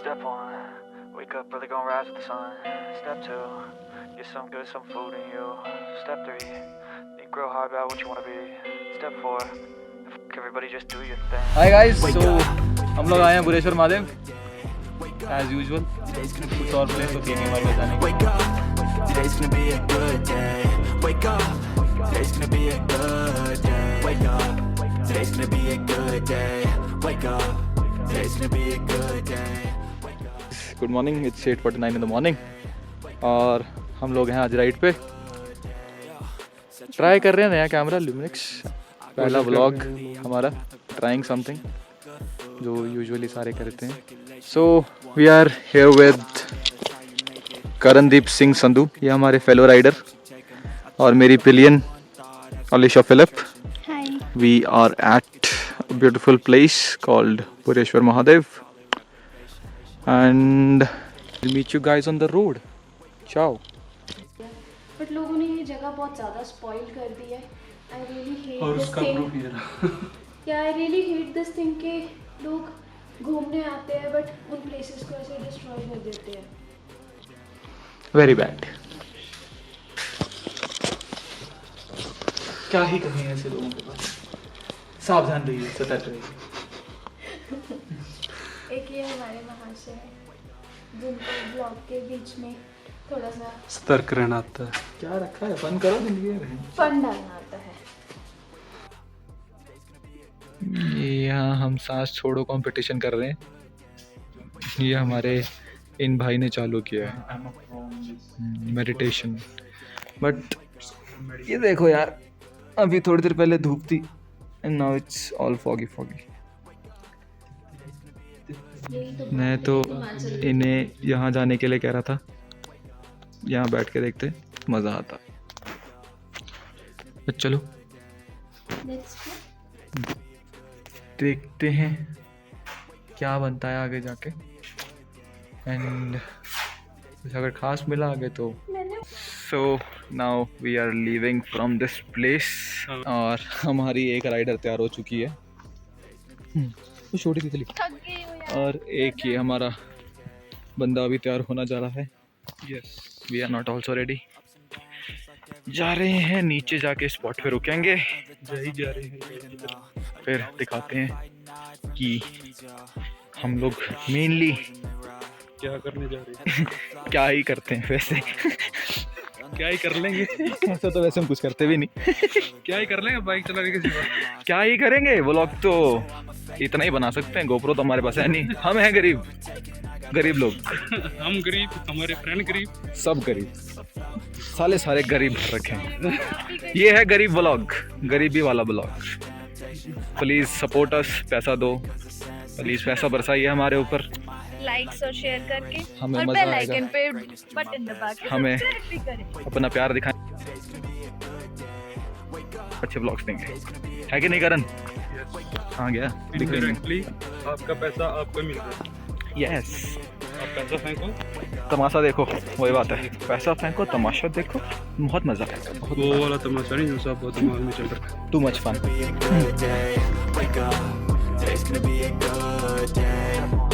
Step 1, wake up early, gonna rise with the sun. Step 2, get some good, some food in you. Step 3, think real hard about what you wanna be. Step 4, everybody just do your thing. Hi guys, so हम लोग आए हैं बुरेश्वर Mahadev as usual. कुछ और place तो थी नहीं हमारे जाने की. Wake up, today's gonna be a good day. Wake up, today's gonna be a good day. Wake up, today's gonna be a good day. Wake up, today's gonna be a good day. Good morning, it's 8:49 in the morning और हम लोग हैं आज ride पे. Try कर रहे हैं नया कैमरा ल्यूमिनिक्स. पहला व्लॉग हमारा ट्राइंग समथिंग जो यूजुअली सारे करते हैं. So we are here with Karandeep Singh Sandhu, ये हमारे फेलो राइडर, और मेरी pillion Alisha Philip. We are at a beautiful place called Pureshwar Mahadev and we'll meet you guys on the road. Ciao. But लोगों ने ये जगह बहुत ज़्यादा स्पॉइल कर दी है. आई रियली हेट और दिस उसका थिंग. प्रूफ ये रहा. क्या I really hate this thing के लोग घूमने आते हैं बट उन प्लेसेस को ऐसे डिस्ट्रॉय कर देते हैं. Very bad. क्या ही कहें ऐसे लोगों के पास. सावधान रहिए, सतर्क रहिए. एक ये हमारे महाशय है जिनको ब्लॉग के बीच में थोड़ा सा सतर्क रहना आता है. क्या रखा है, फन करो जिंदगी में. फन डालना आता है. यहाँ हम सांस छोड़ो कंपटीशन कर रहे हैं. ये हमारे इन भाई ने चालू किया है मेडिटेशन. बट ये देखो यार, अभी थोड़ी देर पहले धूप थी and now it's all foggy. मैं तो इन्हें यहाँ जाने के लिए कह रहा था, यहाँ बैठ के देखते मज़ा आता. तो चलो देखते हैं क्या बनता है आगे जाके. एंड कुछ अगर खास मिला आगे तो. So now we are leaving from this place और हमारी एक राइडर तैयार हो चुकी है. तो छोटी सी चली. और एक ये हमारा बंदा अभी तैयार होना जा रहा है. Yes, we are not also ready. जा रहे हैं नीचे, जाके स्पॉट पे रुकेंगे. जा रहे हैं. फिर दिखाते हैं कि हम लोग मेनली क्या करने जा रहे हैं. क्या ही करते हैं वैसे. क्या ही कर लेंगे. ऐसा तो वैसे हम कुछ करते भी नहीं. क्या ही कर लेंगे बाइक चला के किसी बार. क्या ही करेंगे, व्लॉग तो इतना ही बना सकते हैं. गोप्रो तो हमारे पास है नहीं. हम हैं गरीब लोग. हम गरीब, हमारे फ्रेंड गरीब, सब गरीब, सारे गरीब रखे हैं. ये है गरीब व्लॉग, गरीबी वाला व्लॉग. Please support us. पैसा दो प्लीज, पैसा बरसाइए हमारे ऊपर. लाइक्स और शेयर करके हमें और मजा बेल आएगा. आइकन पे बटन दबा के हमें सब्सक्राइब भी करें. अपना प्यार दिखाएं, अच्छे व्लॉग्स देंगे. है कि नहीं करण? हाँ गया दिख रही है. इनडायरेक्टली आपका पैसा आपको मिल रहा है. यस. आप पैसा फेंको, तमाशा देखो, वही बात है. पैसा फेंको, तमाशा देखो, बहुत मजा आएगा. वो वाला तमाशा नहीं जो सब दिमाग में चल रहा है. Too much fun. Wake up, today's gonna be a good day.